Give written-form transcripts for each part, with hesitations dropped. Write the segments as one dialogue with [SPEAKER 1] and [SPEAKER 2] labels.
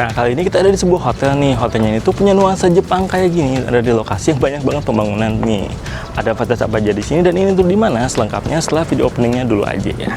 [SPEAKER 1] Nah, kali ini kita ada di sebuah hotel nih. Hotelnya itu punya nuansa Jepang kayak gini. Ada di lokasi yang banyak banget pembangunan nih. Ada fasilitas apa aja di sini dan ini tuh di mana? Selengkapnya setelah video openingnya dulu aja ya.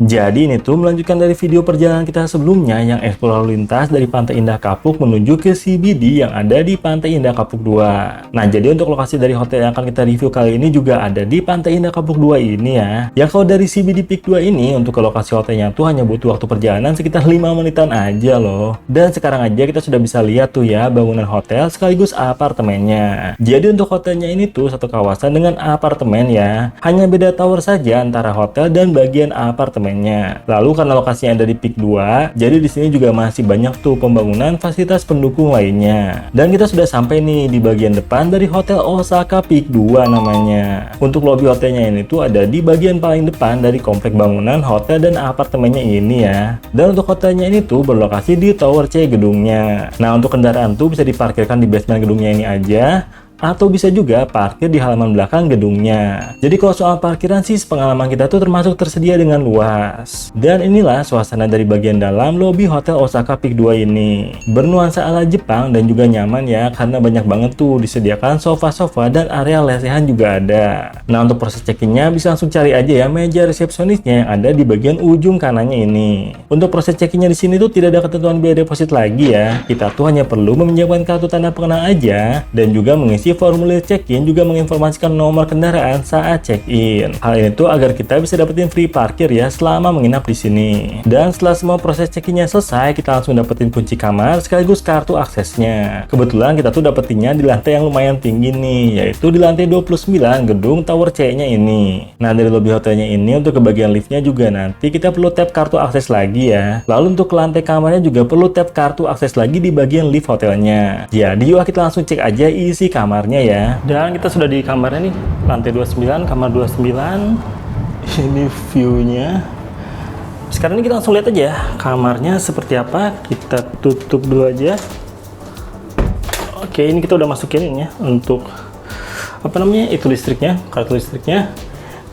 [SPEAKER 1] Jadi ini tuh melanjutkan dari video perjalanan kita sebelumnya yang eksplor lalu lintas dari Pantai Indah Kapuk menuju ke CBD yang ada di Pantai Indah Kapuk 2. Nah, jadi untuk lokasi dari hotel yang akan kita review kali ini juga ada di Pantai Indah Kapuk 2 ini ya. Ya kalau dari CBD Peak 2 ini untuk ke lokasi hotelnya tuh hanya butuh waktu perjalanan sekitar 5 menitan aja loh. Dan sekarang aja kita sudah bisa lihat tuh ya bangunan hotel sekaligus apartemennya. Jadi untuk hotelnya ini tuh satu kawasan dengan apartemen ya. Hanya beda tower saja antara hotel dan bagian apartemen. Lalu karena lokasinya ada di Peak 2, jadi di sini juga masih banyak tuh pembangunan fasilitas pendukung lainnya. Dan kita sudah sampai nih di bagian depan dari Hotel Osaka Peak 2 namanya. Untuk lobi hotelnya ini tuh ada di bagian paling depan dari komplek bangunan hotel dan apartemennya ini ya. Dan untuk hotelnya ini tuh berlokasi di Tower C gedungnya. Nah, untuk kendaraan tuh bisa diparkirkan di basement gedungnya ini aja, atau bisa juga parkir di halaman belakang gedungnya. Jadi kalau soal parkiran sih pengalaman kita tuh termasuk tersedia dengan luas. Dan inilah suasana dari bagian dalam lobi Hotel Osaka Peak 2 ini. Bernuansa ala Jepang dan juga nyaman ya karena banyak banget tuh disediakan sofa-sofa dan area lesehan juga ada. Nah, untuk proses check-innya bisa langsung cari aja ya meja resepsionisnya yang ada di bagian ujung kanannya ini. Untuk proses check-innya di sini tuh tidak ada ketentuan biaya deposit lagi ya. Kita tuh hanya perlu meminjamkan kartu tanda pengenal aja dan juga mengisi formulir check-in, juga menginformasikan nomor kendaraan saat check-in. Hal ini tuh agar kita bisa dapetin free parkir ya selama menginap di sini. Dan setelah semua proses check-innya selesai, kita langsung dapetin kunci kamar sekaligus kartu aksesnya. Kebetulan kita tuh dapetinnya di lantai yang lumayan tinggi nih, yaitu di lantai 29 gedung Tower C-nya ini. Nah, dari lobby hotelnya ini untuk ke bagian liftnya juga nanti kita perlu tap kartu akses lagi ya. Lalu untuk ke lantai kamarnya juga perlu tap kartu akses lagi di bagian lift hotelnya. Jadi yuk kita langsung cek aja isi kamar ya. Dan kita sudah di kamarnya nih, lantai 29, kamar 29. Ini view-nya. Sekarang ini kita langsung lihat aja ya, kamarnya seperti apa. Kita tutup dulu aja. Oke, ini kita udah masukin ini ya, untuk apa namanya, itu listriknya, kartu listriknya.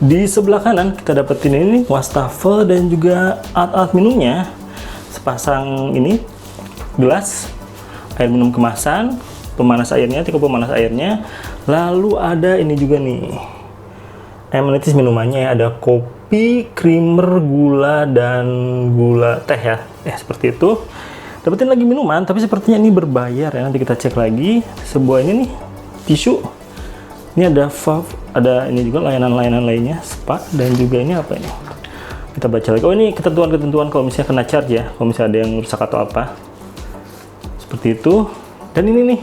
[SPEAKER 1] Di sebelah kanan kita dapetin ini wastafel dan juga alat-alat minumnya. Sepasang ini gelas air minum kemasan, pemanas airnya, teko pemanas airnya. Lalu ada ini juga nih amenities minumannya ya, ada kopi, creamer, gula, dan gula teh ya. Seperti itu. Dapetin lagi minuman, tapi sepertinya ini berbayar ya. Nanti kita cek lagi. Sebuah ini nih, tisu. Ini ada valve, ada ini juga layanan-layanan lainnya, spa, dan juga ini apa ini? Kita baca lagi. Oh, ini ketentuan-ketentuan kalau misalnya kena charge ya, kalau misalnya ada yang rusak atau apa. Seperti itu. Dan ini nih,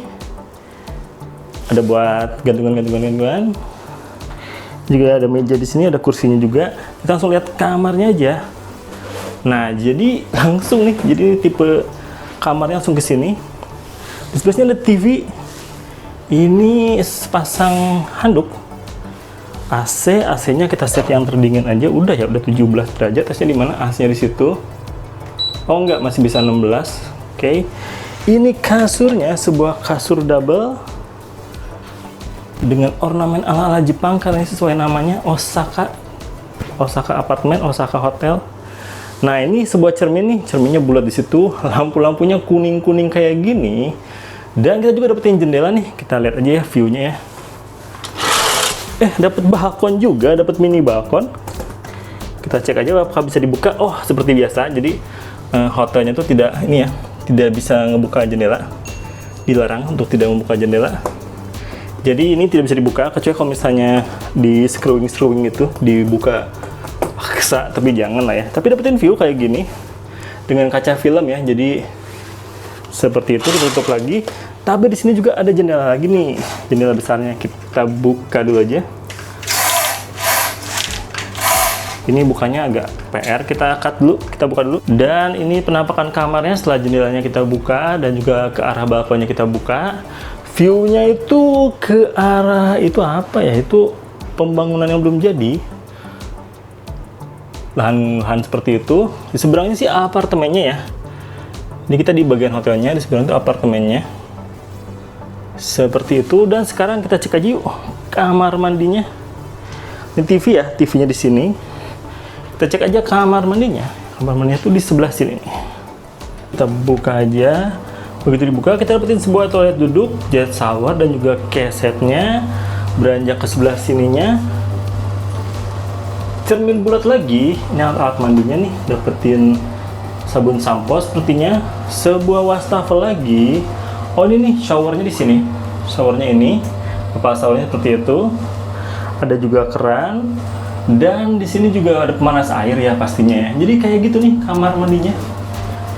[SPEAKER 1] ada buat gantungan. Juga ada meja di sini, ada kursinya juga. Kita langsung lihat kamarnya aja. Nah, jadi langsung nih, jadi tipe kamarnya langsung ke sini. Di sebelahnya ada TV. Ini sepasang handuk. AC-nya kita set yang terdingin aja. Udah ya, udah 17 derajat. Tesnya di mana? AC-nya di situ. Oh enggak, masih bisa 16. Oke. Ini kasurnya, sebuah kasur double dengan ornamen ala-ala Jepang karena ini sesuai namanya Osaka Apartemen, Osaka Hotel. Nah, ini sebuah cermin nih, cerminnya bulat di situ, lampu-lampunya kuning-kuning kayak gini. Dan kita juga dapetin jendela nih, kita lihat aja ya view-nya ya. Dapat balkon juga, dapat mini balkon. Kita cek aja apakah bisa dibuka. Oh, seperti biasa. Jadi hotelnya tuh tidak ini ya, tidak bisa ngebuka jendela. Dilarang untuk tidak membuka jendela. Jadi ini tidak bisa dibuka kecuali kalau misalnya di screwing itu dibuka paksa, tapi jangan lah ya. Tapi dapetin view kayak gini dengan kaca film ya. Jadi seperti itu, ditutup lagi. Tapi di sini juga ada jendela lagi nih, jendela besarnya. Kita buka dulu aja. Ini bukanya agak PR, kita cut dulu, kita buka dulu. Dan ini penampakan kamarnya setelah jendelanya kita buka dan juga ke arah balkonnya kita buka. View-nya itu ke arah itu apa ya? Itu pembangunan yang belum jadi. Lahan-lahan seperti itu. Di seberangnya sih apartemennya ya. Ini kita di bagian hotelnya, di seberang itu apartemennya. Seperti itu. Dan sekarang kita cek aja yuk kamar mandinya. Ini TV ya, TV-nya di sini. Kita cek aja kamar mandinya. Kamar mandinya tuh di sebelah sini. Kita buka aja. Begitu dibuka, kita dapetin sebuah toilet duduk, jet shower, dan juga kesetnya. Beranjak ke sebelah sininya, cermin bulat lagi. Ini alat mandinya nih, dapetin sabun sampo sepertinya. Sebuah wastafel lagi. Oh ini nih, showernya di sini. Showernya ini, kepala showernya seperti itu. Ada juga keran, dan di sini juga ada pemanas air ya pastinya ya. Jadi kayak gitu nih kamar mandinya,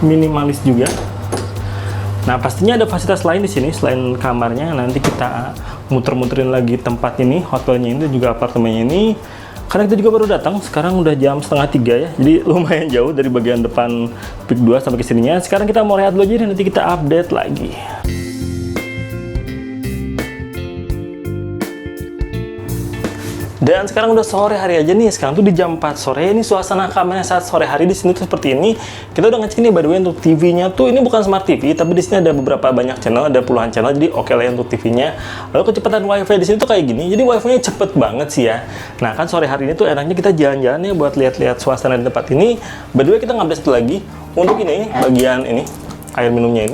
[SPEAKER 1] minimalis juga. Nah, pastinya ada fasilitas lain di sini selain kamarnya. Nanti kita muter-muterin lagi tempat ini, hotelnya ini, dan juga apartemennya ini. Karena kita juga baru datang, sekarang udah jam 2:30 ya. Jadi lumayan jauh dari bagian depan Peak 2 sampai ke sininya. Sekarang kita mau rehat dulu aja, nanti kita update lagi. Dan sekarang udah sore hari aja nih. Sekarang tuh di jam 4 sore. Ini suasana kamarnya saat sore hari di sini tuh seperti ini. Kita udah ngecek nih, by the way, untuk TV-nya tuh ini bukan smart TV, tapi di sini ada beberapa banyak channel, ada puluhan channel. Jadi oke lah ya untuk TV-nya. Lalu kecepatan WiFi di sini tuh kayak gini. Jadi WiFi-nya cepet banget sih ya. Nah, kan sore hari ini tuh enaknya kita jalan-jalan ya buat lihat-lihat suasana di tempat ini. By the way, kita ngupdate satu lagi. Untuk ini bagian ini air minumnya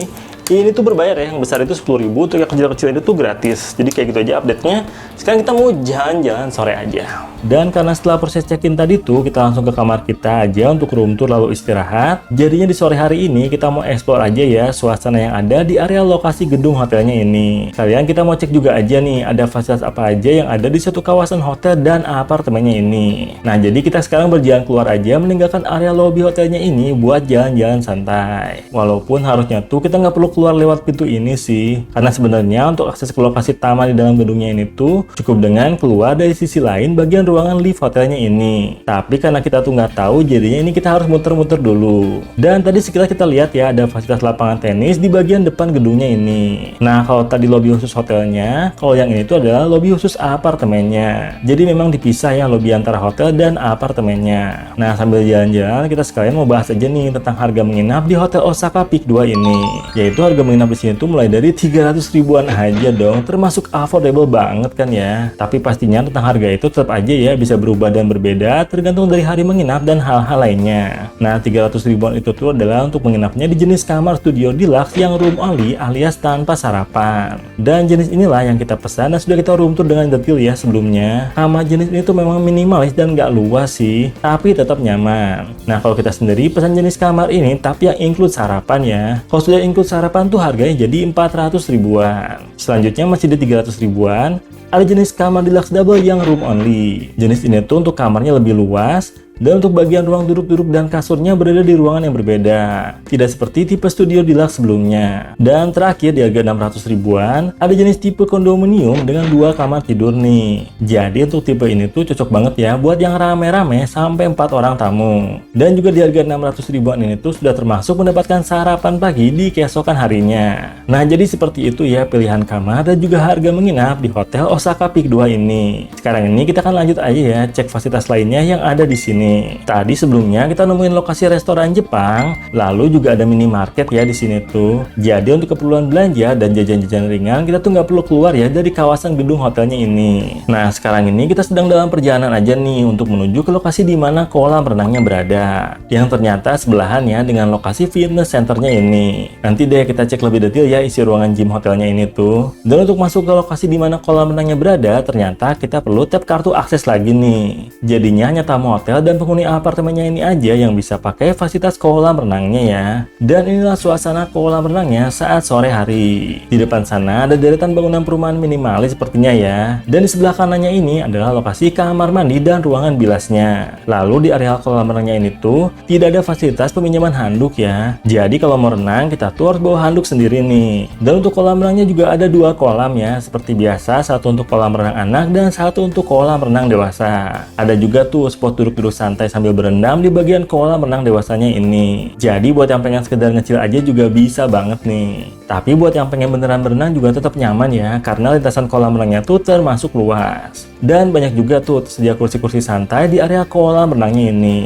[SPEAKER 1] ini tuh berbayar ya, yang besar itu 10.000, untuk yang kecil-kecil itu tuh gratis. Jadi kayak gitu aja update-nya. Sekarang kita mau jalan-jalan sore aja. Dan karena setelah proses check-in tadi tuh, kita langsung ke kamar kita aja untuk room tour lalu istirahat. Jadinya di sore hari ini kita mau explore aja ya suasana yang ada di area lokasi gedung hotelnya ini. Sekalian kita mau cek juga aja nih, ada fasilitas apa aja yang ada di satu kawasan hotel dan apartemennya ini. Nah, jadi kita sekarang berjalan keluar aja, meninggalkan area lobby hotelnya ini buat jalan-jalan santai. Walaupun harusnya tuh kita nggak perlu keluar lewat pintu ini sih, karena sebenarnya untuk akses ke lokasi taman di dalam gedungnya ini tuh cukup dengan keluar dari sisi lain bagian ruangan lift hotelnya ini. Tapi karena kita tuh nggak tahu, jadinya ini kita harus muter-muter dulu. Dan tadi sekilas kita lihat ya, ada fasilitas lapangan tenis di bagian depan gedungnya ini. Nah, kalau tadi lobby khusus hotelnya, kalau yang ini tuh adalah lobby khusus apartemennya. Jadi memang dipisah ya lobby antara hotel dan apartemennya. Nah, sambil jalan-jalan kita sekalian mau bahas aja nih tentang harga menginap di Hotel Osaka Peak 2 ini. Yaitu harga menginap di sini tuh mulai dari 300 ribuan aja dong, termasuk affordable banget kan ya. Tapi pastinya tentang harga itu tetap aja ya bisa berubah dan berbeda tergantung dari hari menginap dan hal-hal lainnya. Nah, 300 ribuan itu tuh adalah untuk menginapnya di jenis kamar studio deluxe yang room only alias tanpa sarapan. Dan jenis inilah yang kita pesan dan sudah kita room tour dengan detail ya sebelumnya. Kamar jenis ini tuh memang minimalis dan nggak luas sih, tapi tetap nyaman. Nah, kalau kita sendiri pesan jenis kamar ini tapi yang include sarapan ya. Kalau sudah include sarapan tuh harganya jadi 400 ribuan. Selanjutnya masih di 300 ribuan. Ada jenis kamar deluxe double yang room only. Jenis ini tuh untuk kamarnya lebih luas, dan untuk bagian ruang duduk-duduk dan kasurnya berada di ruangan yang berbeda. Tidak seperti tipe studio deluxe sebelumnya. Dan terakhir di harga 600 ribuan, ada jenis tipe kondominium dengan 2 kamar tidur nih. Jadi untuk tipe ini tuh cocok banget ya buat yang rame-rame sampai 4 orang tamu. Dan juga di harga 600 ribuan ini tuh sudah termasuk mendapatkan sarapan pagi di keesokan harinya. Nah, jadi seperti itu ya pilihan kamar dan juga harga menginap di Hotel Osaka Peak 2 ini. Sekarang ini kita akan lanjut aja ya cek fasilitas lainnya yang ada di sini. Tadi sebelumnya kita nemuin lokasi restoran Jepang, lalu juga ada minimarket ya di sini tuh. Jadi untuk keperluan belanja dan jajan-jajan ringan kita tuh nggak perlu keluar ya dari kawasan gedung hotelnya ini. Nah, sekarang ini kita sedang dalam perjalanan aja nih untuk menuju ke lokasi di mana kolam renangnya berada, yang ternyata sebelahan ya dengan lokasi fitness centernya ini. Nanti deh kita cek lebih detail ya isi ruangan gym hotelnya ini tuh. Dan untuk masuk ke lokasi di mana kolam renangnya berada, ternyata kita perlu tap kartu akses lagi nih. Jadinya hanya tamu hotel dan penghuni apartemennya ini aja yang bisa pakai fasilitas kolam renangnya ya. Dan inilah suasana kolam renangnya saat sore hari. Di depan sana ada deretan bangunan perumahan minimalis sepertinya ya. Dan di sebelah kanannya ini adalah lokasi kamar mandi dan ruangan bilasnya. Lalu di area kolam renangnya ini tuh tidak ada fasilitas peminjaman handuk ya. Jadi kalau mau renang kita tuh harus bawa handuk sendiri nih. Dan untuk kolam renangnya juga ada 2 kolam ya, seperti biasa, satu untuk kolam renang anak dan satu untuk kolam renang dewasa. Ada juga tuh spot duduk-duduk santai santai sambil berendam di bagian kolam renang dewasanya ini. Jadi buat yang pengen sekedar ngecil aja juga bisa banget nih. Tapi buat yang pengen beneran berenang juga tetap nyaman ya, karena lintasan kolam renangnya tuh termasuk luas. Dan banyak juga tuh tersedia kursi-kursi santai di area kolam renangnya ini.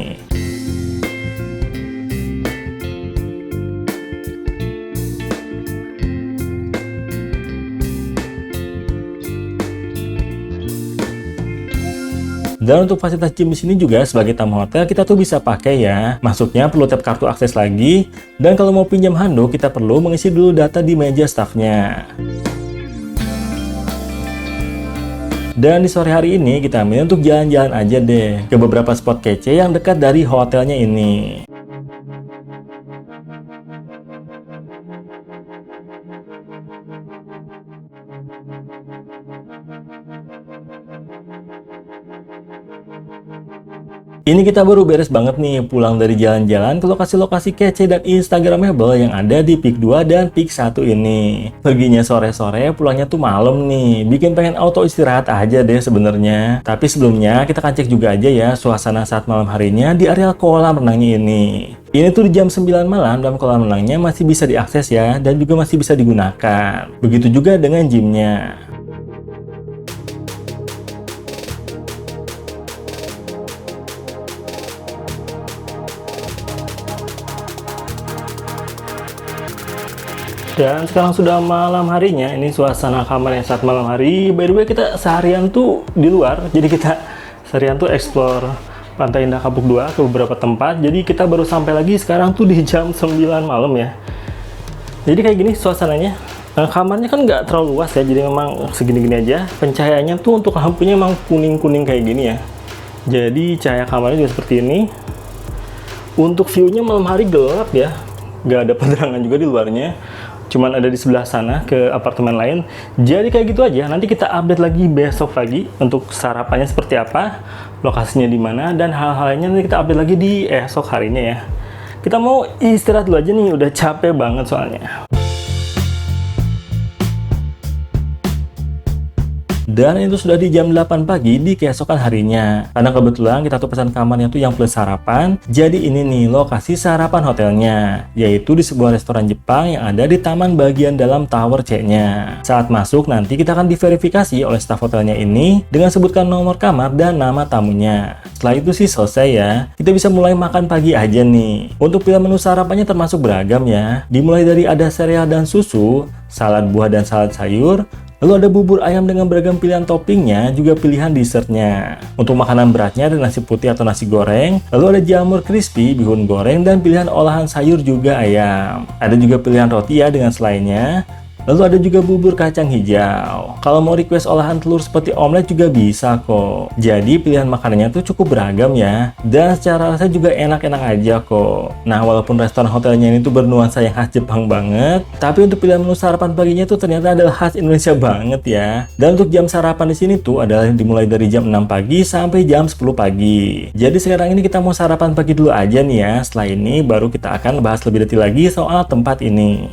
[SPEAKER 1] Dan untuk fasilitas gym di sini juga sebagai tamu hotel kita tuh bisa pakai ya. Masuknya perlu tap kartu akses lagi. Dan kalau mau pinjam handuk kita perlu mengisi dulu data di meja staffnya. Dan di sore hari ini kita ambil untuk jalan-jalan aja deh ke beberapa spot kece yang dekat dari hotelnya ini. Ini kita baru beres banget nih pulang dari jalan-jalan ke lokasi-lokasi kece dan instagramable yang ada di Peak 2 dan Peak 1 ini. Perginya sore-sore, pulangnya tuh malam nih. Bikin pengen auto istirahat aja deh sebenarnya. Tapi sebelumnya kita akan cek juga aja ya suasana saat malam harinya di area kolam renangnya ini. Ini tuh di jam 9 malam dan kolam renangnya masih bisa diakses ya dan juga masih bisa digunakan. Begitu juga dengan gymnya. Dan sekarang sudah malam harinya, ini suasana kamarnya saat malam hari. By the way, kita seharian tuh di luar, jadi kita seharian tuh explore Pantai Indah Kapuk 2 ke beberapa tempat. Jadi kita baru sampai lagi sekarang tuh di jam 9 malam ya. Jadi kayak gini suasananya. Kamarnya kan nggak terlalu luas ya, jadi memang segini-gini aja. Pencahayaannya tuh untuk lampunya emang kuning-kuning kayak gini ya. Jadi cahaya kamarnya juga seperti ini. Untuk view-nya malam hari gelap ya, nggak ada penerangan juga di luarnya. Cuman ada di sebelah sana ke apartemen lain. Jadi kayak gitu aja. Nanti kita update lagi besok lagi untuk sarapannya seperti apa, lokasinya di mana, dan hal-hal lainnya nanti kita update lagi di esok harinya ya. Kita mau istirahat dulu aja nih, udah capek banget soalnya. Dan itu sudah di jam 8 pagi di keesokan harinya. Karena kebetulan kita tuh pesan kamarnya tuh yang plus sarapan. Jadi ini nih lokasi sarapan hotelnya, yaitu di sebuah restoran Jepang yang ada di taman bagian dalam tower C-nya. Saat masuk nanti kita akan diverifikasi oleh staf hotelnya ini dengan sebutkan nomor kamar dan nama tamunya. Setelah itu sih selesai ya. Kita bisa mulai makan pagi aja nih. Untuk pilihan menu sarapannya termasuk beragam ya. Dimulai dari ada sereal dan susu, salad buah dan salad sayur. Lalu ada bubur ayam dengan beragam pilihan toppingnya, juga pilihan dessertnya. Untuk makanan beratnya ada nasi putih atau nasi goreng, lalu ada jamur crispy, bihun goreng, dan pilihan olahan sayur juga ayam. Ada juga pilihan roti ya dengan selainya. Lalu ada juga bubur kacang hijau. Kalau mau request olahan telur seperti omelet juga bisa kok. Jadi pilihan makanannya tuh cukup beragam ya. Dan secara rasa juga enak-enak aja kok. Nah walaupun restoran hotelnya ini tuh bernuansa yang khas Jepang banget, tapi untuk pilihan menu sarapan paginya tuh ternyata adalah khas Indonesia banget ya. Dan untuk jam sarapan di sini tuh adalah dimulai dari jam 6 pagi sampai jam 10 pagi. Jadi sekarang ini kita mau sarapan pagi dulu aja nih ya. Setelah ini baru kita akan bahas lebih detail lagi soal tempat ini.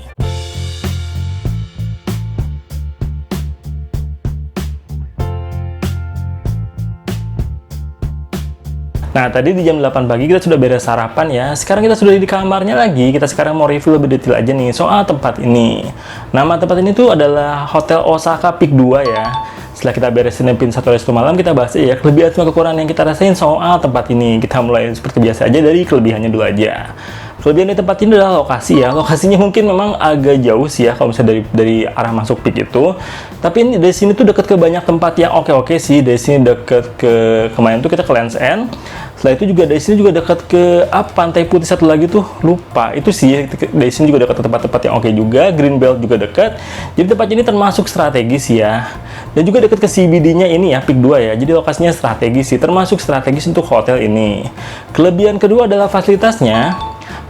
[SPEAKER 1] Nah, tadi di jam 8 pagi kita sudah beres sarapan ya. Sekarang kita sudah di kamarnya lagi. Kita sekarang mau review lebih detail aja nih soal tempat ini. Nama tempat ini tuh adalah Hotel Osaka Peak 2 ya. Setelah kita beresin pin 1 resto malam, kita bahas ya kelebihan sama kekurangan yang kita rasain soal tempat ini. Kita mulai seperti biasa aja dari kelebihannya dulu aja. Kelebihan di tempat ini adalah lokasi ya. Lokasinya mungkin memang agak jauh sih ya kalau misalnya dari arah masuk Peak itu. Tapi ini dari sini tuh deket ke banyak tempat yang oke-oke sih. Dari sini deket ke kemarin tuh kita ke Land's End. Setelah itu juga dari sini juga dekat ke Pantai Putih satu lagi tuh lupa itu sih. Dari sini juga dekat ke tempat-tempat yang oke juga. Greenbelt juga dekat. Jadi tempat ini termasuk strategis ya. Dan juga dekat ke CBD-nya ini ya Peak 2 ya. Jadi lokasinya strategis sih, termasuk strategis untuk hotel ini. Kelebihan kedua adalah fasilitasnya.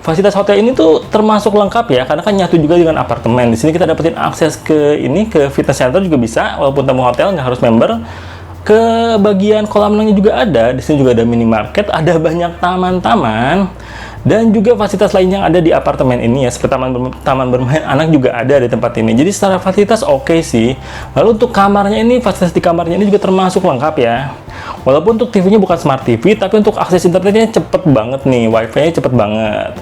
[SPEAKER 1] Fasilitas hotel ini tuh termasuk lengkap ya, karena kan nyatu juga dengan apartemen. Di sini kita dapetin akses ke fitness center juga bisa, walaupun tamu hotel nggak harus member. Ke bagian kolam renangnya juga ada. Di sini juga ada minimarket, ada banyak taman-taman. Dan juga fasilitas lain yang ada di apartemen ini ya, seperti taman bermain anak juga ada di tempat ini. Jadi secara fasilitas oke sih. Lalu untuk kamarnya ini, fasilitas di kamarnya ini juga termasuk lengkap ya. Walaupun untuk TV-nya bukan smart TV, tapi untuk akses internetnya cepet banget nih, wifi-nya cepet banget.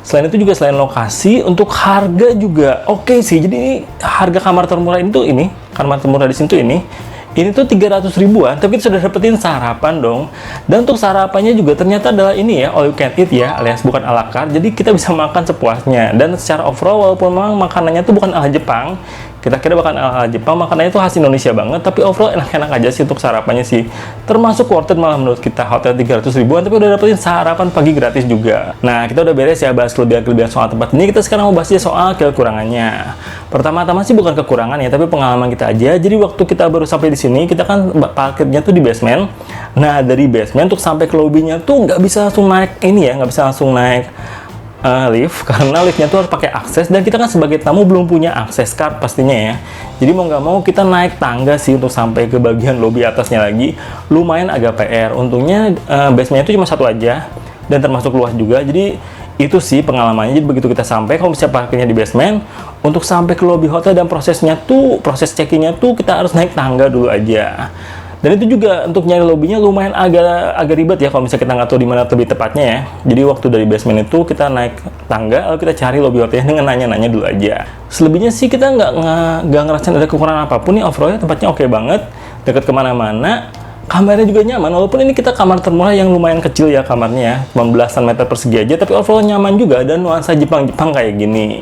[SPEAKER 1] Selain itu juga selain lokasi, untuk harga juga oke sih. Jadi ini harga kamar termurah ini kamar termurah di sini tuh ini tuh 300 ribuan, tapi kita sudah dapetin sarapan dong. Dan untuk sarapannya juga ternyata adalah ini ya, all you can eat ya, alias bukan ala carte. Jadi kita bisa makan sepuasnya. Dan secara overall, walaupun memang makanannya tuh bukan ala Jepang, kita kira bahkan ala Jepang, makanannya itu khas Indonesia banget, tapi overall enak-enak aja sih untuk sarapannya sih. Termasuk worth it malah menurut kita, hotel 300 ribuan, tapi udah dapetin sarapan pagi gratis juga. Nah, kita udah beres ya bahas kelebihan-kelebihan soal tempat ini. Kita sekarang mau bahasnya soal kekurangannya. Pertama-tama sih bukan kekurangan ya, tapi pengalaman kita aja. Jadi waktu kita baru sampai di sini, kita kan parkirnya tuh di basement. Nah, dari basement untuk sampai ke lobbynya tuh nggak bisa langsung naik ini ya, nggak bisa langsung naik lift, karena liftnya tuh harus pakai akses, dan kita kan sebagai tamu belum punya akses card pastinya ya. Jadi mau nggak mau kita naik tangga sih untuk sampai ke bagian lobby atasnya lagi. Lumayan agak PR. Untungnya basementnya itu cuma satu aja dan termasuk luas juga. Jadi itu sih pengalamannya. Jadi begitu kita sampai, kalau bisa parkirnya di basement, untuk sampai ke lobby hotel dan proses check-in-nya tuh kita harus naik tangga dulu aja. Dan itu juga untuk nyari lobbynya lumayan agak ribet ya kalau misalnya kita nggak tahu di mana lebih tepatnya ya. Jadi waktu dari basement itu kita naik tangga, lalu kita cari lobby hotelnya dengan nanya-nanya dulu aja. Selebihnya sih kita nggak ngerasain ada kekurangan apapun nih, overallnya tempatnya oke banget, deket kemana-mana. Kamarnya juga nyaman, walaupun ini kita kamar termurah yang lumayan kecil ya kamarnya ya, cuma belasan meter persegi aja, tapi overall nyaman juga dan nuansa Jepang-Jepang kayak gini.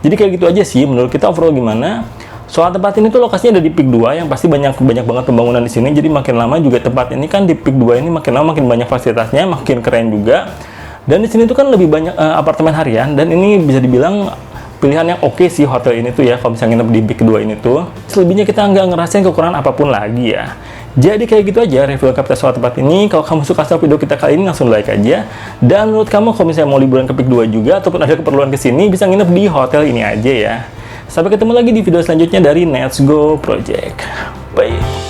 [SPEAKER 1] Jadi kayak gitu aja sih, menurut kita overall gimana? Soal tempat ini tuh lokasinya ada di Peak 2 yang pasti banyak banget pembangunan di sini. Jadi makin lama juga tempat ini kan di Peak 2 ini makin lama makin banyak fasilitasnya, makin keren juga. Dan di sini tuh kan lebih banyak apartemen harian, dan ini bisa dibilang pilihan yang oke sih hotel ini tuh ya kalau misalnya nginep di Peak 2 ini tuh. Selebihnya kita nggak ngerasain kekurangan apapun lagi ya. Jadi kayak gitu aja review lengkap soal tempat ini. Kalau kamu suka sama video kita kali ini, langsung like aja. Dan menurut kamu kalau misalnya mau liburan ke Peak 2 juga ataupun ada keperluan kesini, bisa nginep di hotel ini aja ya. Sampai ketemu lagi di video selanjutnya dari Let's Go Project. Bye.